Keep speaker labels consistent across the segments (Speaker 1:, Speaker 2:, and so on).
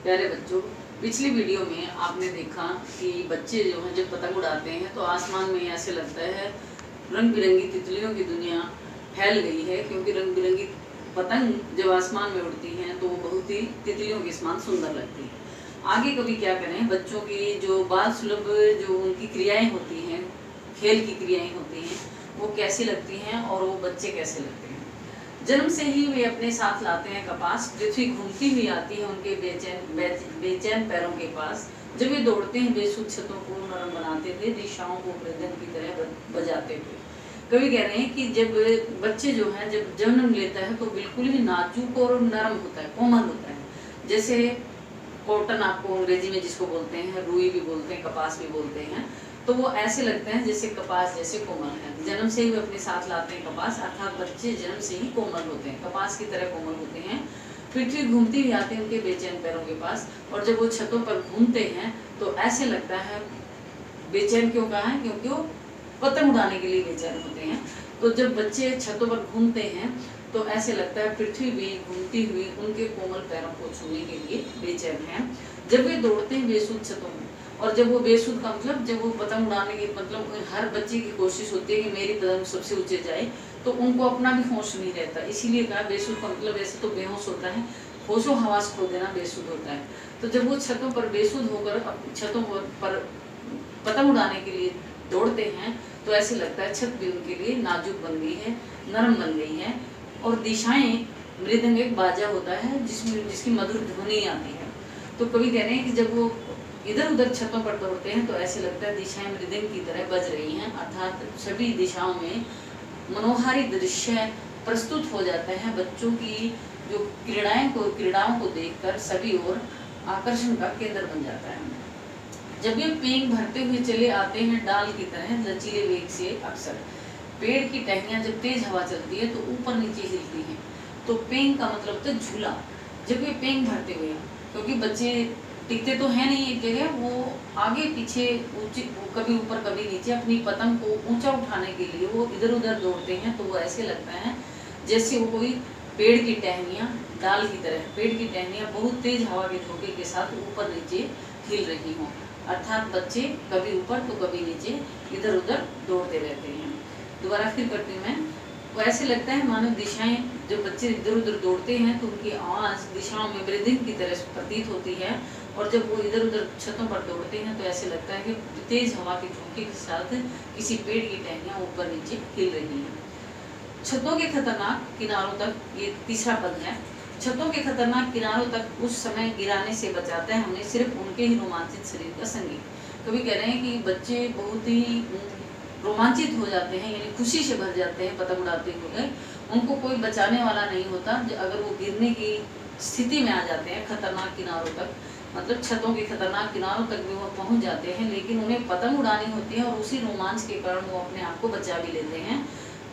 Speaker 1: प्यारे बच्चों, पिछली वीडियो में आपने देखा कि बच्चे जो हैं जब पतंग उड़ाते हैं तो आसमान में ऐसे लगता है रंग बिरंगी तितलियों की दुनिया फैल गई है, क्योंकि रंग बिरंगी पतंग जब आसमान में उड़ती हैं तो वो बहुत ही तितलियों के समान सुंदर लगती है। आगे कभी क्या करें, बच्चों की जो बाल सुलभ जो उनकी क्रियाएं होती हैं, खेल की क्रियाएं होती हैं, वो कैसी लगती हैं और वो बच्चे कैसे लगते हैं। जन्म से ही वे अपने साथ लाते हैं कपास, पृथ्वी घूमती हुई आती है उनके बेचैन पैरों के पास। जब वे दौड़ते हैं बेसुध छतों को नरम बनाते थे, दिशाओं को मृदंग की तरह बजाते थे। कवि कह रहे हैं कि जब बच्चे जो है जब जन्म लेता है तो बिल्कुल ही नाजुक और नरम होता है, कोमल होता है। जैसे कॉटन आपको अंग्रेजी में जिसको बोलते हैं, रुई भी बोलते हैं, कपास भी बोलते हैं, तो वो ऐसे लगते हैं जैसे कपास जैसे कोमल है। जन्म से ही वे अपने साथ लाते हैं कपास, अर्थात बच्चे जन्म से ही कोमल होते हैं, कपास की तरह कोमल होते हैं। पृथ्वी घूमती हुई आती है उनके बेचैन पैरों के पास, और जब वो छतों पर घूमते हैं तो ऐसे लगता है, बेचैन क्यों कहा है, क्योंकि वो पतंग उड़ाने के लिए बेचैन होते हैं। तो जब बच्चे छतों पर घूमते हैं तो ऐसे लगता है पृथ्वी भी घूमती हुई उनके कोमल पैरों को छूने के लिए बेचैन है। जब वे दौड़ते हैं बेसुध छतों में, और जब वो बेसुध का मतलब जब वो पतंग उड़ाने की मतलब हर बच्चे की कोशिश होती है कि मेरी पतंग सबसे ऊंचे जाए, तो उनको अपना भी होश नहीं रहता, इसीलिए कहा बेसुध का मतलब ऐसे तो बेहोश होता है, होशो हवास खो देना बेसुध होता है। तो जब वो छतों पर बेसुध होकर छतों पर पतंग उड़ाने के लिए दौड़ते हैं तो ऐसे लगता है छत भी उनके लिए नाजुक बन गई है, नरम बन गई है। और दिशाएं, मृदंग एक बाजा होता है जिसकी मधुर ध्वनि आती है। तो कवि कह रहे हैं कि जब वो इधर उधर छतों पर दौड़ते हैं तो ऐसे लगता है दिशाएं मृदंग की तरह बज रही हैं, अर्थात सभी दिशाओं में मनोहारी दृश्य प्रस्तुत हो जाते हैं। बच्चों की जो क्रीड़ाओं को देखकर सभी ओर आकर्षण का केंद्र बन जाता है। जब ये पेंग भरते हुए चले आते हैं डाल की तरह लचीले वेग से, अक्सर पेड़ की टहनियाँ जब तेज हवा चलती है तो ऊपर नीचे हिलती हैं, तो पेंग का मतलब था झूला। जब ये पेंग भरते हुए, क्योंकि बच्चे टिकते तो है नहीं एक जगह, वो आगे पीछे ऊंचे, कभी ऊपर कभी नीचे, अपनी पतंग को ऊंचा उठाने के लिए वो इधर उधर दौड़ते हैं। तो वो ऐसे लगता है जैसे वो कोई पेड़ की टहनियाँ डाल की तरह, पेड़ की टहनियाँ बहुत तेज हवा के झोंके के साथ ऊपर नीचे हिल रही हों, अर्थात बच्चे कभी ऊपर तो कभी नीचे इधर उधर दौड़ते रहते हैं। दोबारा फिर करती हूँ मैं। वो ऐसे लगता है मानो दिशाएं, जब बच्चे इधर उधर दौड़ते हैं तो उनकी आवाज़ दिशाओं में मृदंग की तरह प्रतीत होती है, और जब वो इधर उधर छतों पर दौड़ते हैं तो ऐसे लगता है कि तेज हवा के झोंके के साथ किसी पेड़ की टहनियाँ ऊपर नीचे हिल रही हैं। छतों के खतरनाक किनारों तक, ये तीसरा पद है, छतों के खतरनाक किनारों तक उस समय गिराने से बचाता है हमें सिर्फ उनके ही रोमांचित शरीर का संगीत। कभी कह रहे हैं कि बच्चे बहुत ही रोमांचित हो जाते हैं, यानी खुशी से भर जाते हैं पतंग उड़ाते हुए, उनको कोई बचाने वाला नहीं होता। अगर वो गिरने की स्थिति में आ जाते हैं खतरनाक किनारों तक, मतलब छतों के खतरनाक किनारों तक भी वो पहुंच जाते हैं, लेकिन उन्हें पतंग उड़ानी होती है और उसी रोमांच के कारण वो अपने आप को बचा भी लेते हैं।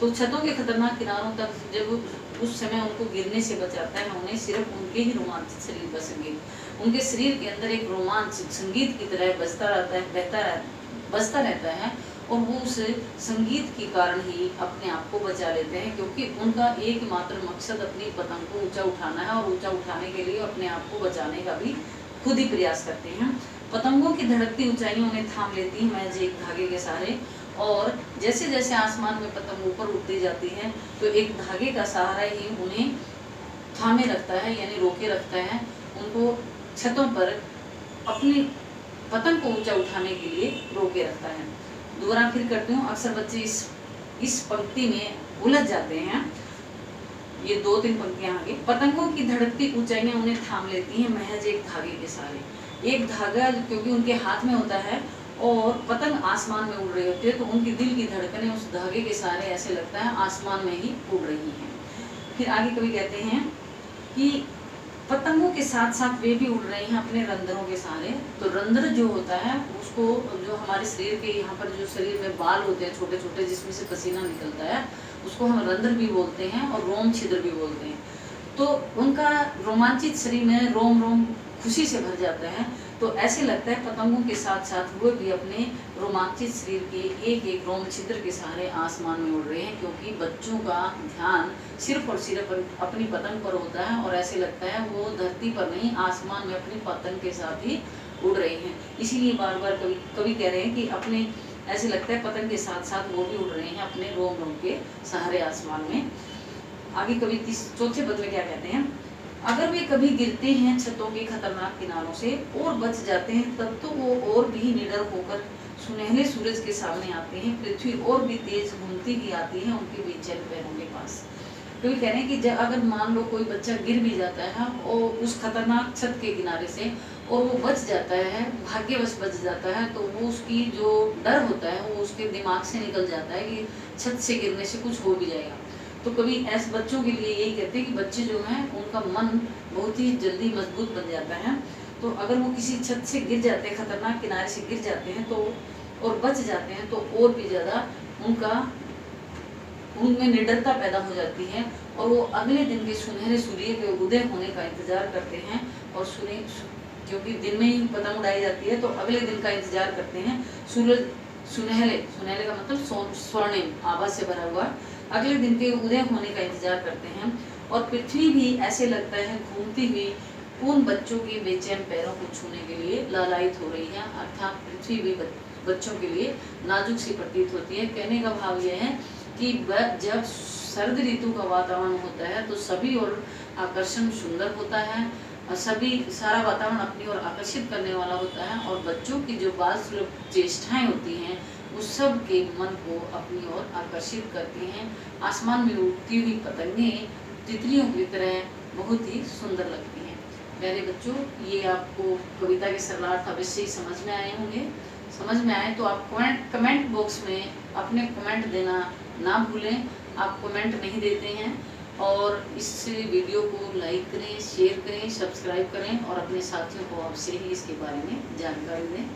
Speaker 1: तो छतों के खतरनाक किनारों तक जब उस समय उनको गिरने से बचाता है उन्हें सिर्फ उनके ही रोमांचित शरीर का संगीत, उनके शरीर के अंदर एक रोमांच संगीत की तरह बजता रहता है, बजता रहता है, और वो उस संगीत के कारण ही अपने आप को बचा लेते हैं, क्योंकि उनका एकमात्र मकसद अपनी पतंग को ऊंचा उठाना है, और ऊंचा उठाने के लिए अपने आप को बचाने का भी खुद ही प्रयास करते हैं। पतंगों की धड़कती ऊंचाइयों उन्हें थाम लेती है महज एक धागे के सहारे, और जैसे जैसे आसमान में पतंग ऊपर उठती जाती है तो एक धागे का सहारा ही उन्हें थामे रखता है, यानी रोके रखता है, उनको छतों पर अपनी पतंग को ऊंचा उठाने के लिए रोके रखता है। दोबारा फिर करती हूँ। अक्सर बच्चे इस पंक्ति में उलझ जाते हैं। ये 2-3 पंक्तियां आगे, पतंगों की धड़कती ऊंचाइयां उन्हें थाम लेती हैं महज एक धागे के सहारे। एक धागा क्योंकि उनके हाथ में होता है और पतंग आसमान में उड़ रही होती है, तो उनकी दिल की धड़कनें उस धागे के सहारे ऐसे लगता है आसमान में ही उड़ रही हैं। फिर आगे कवि कहते हैं कि पतंगों के साथ साथ वे भी उड़ रहे हैं अपने रंध्रों के सहारे। तो रंध्र जो होता है उसको, जो हमारे शरीर के यहाँ पर जो शरीर में बाल होते हैं छोटे छोटे जिसमें से पसीना निकलता है, उसको हम रंध्र भी बोलते हैं और रोम छिद्र भी बोलते हैं। तो उनका रोमांचित शरीर में रोम रोम खुशी से भर जाता है, तो ऐसे लगता है पतंगों के साथ साथ वो भी अपने रोमांचित शरीर के एक एक रोम छिद्र के सहारे आसमान में उड़ रहे हैं, क्योंकि बच्चों का ध्यान सिर्फ और सिर्फ अपनी पतंग पर होता है और ऐसे लगता है वो धरती पर नहीं आसमान में अपनी पतंग के साथ ही उड़ रहे हैं। इसीलिए बार बार कवि कह रहे हैं कि अपने ऐसे लगता है पतंग के साथ साथ वो भी उड़ रहे हैं अपने रोम रोम के सहारे आसमान में। आगे कवि चौथे पद में क्या कहते हैं, अगर वे कभी गिरते हैं छतों के खतरनाक किनारों से और बच जाते हैं तब तो वो और भी निडर होकर सुनहरे सूरज के सामने आते हैं। पृथ्वी और भी तेज घूमती ही आती है उनके बेचैन पैरों के पास। कभी कह रहे हैं कि जब अगर मान लो कोई बच्चा गिर भी जाता है और उस खतरनाक छत के किनारे से और वो बच जाता है, भाग्यवश बच जाता है, तो वो उसकी जो डर होता है वो उसके दिमाग से निकल जाता है कि छत से गिरने से कुछ हो भी जाएगा। तो कभी ऐसे बच्चों के लिए यही कहते हैं कि बच्चे जो हैं उनका मन बहुत ही जल्दी मजबूत बन जाता है। तो अगर वो किसी छत से गिर जाते हैं, खतरनाक किनारे से गिर जाते हैं तो और बच जाते हैं, तो और भी ज़्यादा उनमें निडरता पैदा हो जाती है और वो अगले दिन के सुनहरे सूर्य के उदय होने का इंतजार करते हैं। और क्योंकि दिन में ही पतंग उड़ाई जाती है तो अगले दिन का इंतजार करते हैं। सूरज सुनहरे का मतलब स्वर्णिम आभा से भरा हुआ अगले दिन के उदय होने का इंतजार करते हैं। और पृथ्वी भी ऐसे लगता है घूमती हुई उन बच्चों के बेचैन पैरों को छूने के लिए लालायित हो रही है, अर्थात पृथ्वी भी बच्चों के लिए नाजुक सी प्रतीत होती है। कहने का भाव यह है कि जब सर्द ऋतु का वातावरण होता है तो सभी और आकर्षण सुंदर होता है, सारा वातावरण अपनी ओर आकर्षित करने वाला होता है और बच्चों की जो बाल सुलभ चेष्टाएं होती हैं उस सब के मन को अपनी ओर आकर्षित करती हैं। आसमान में उड़ती हुई पतंगें तितलियों की तरह बहुत ही सुंदर लगती हैं। प्यारे बच्चों, ये आपको कविता के सरलार्थ अवश्य ही समझ में आए होंगे। समझ में आए तो आप कमेंट बॉक्स में अपने कमेंट देना ना भूलें। आप कमेंट नहीं देते हैं। और इस वीडियो को लाइक करें, शेयर करें, सब्सक्राइब करें और अपने साथियों को अवश्य ही इसके बारे में जानकारी दें।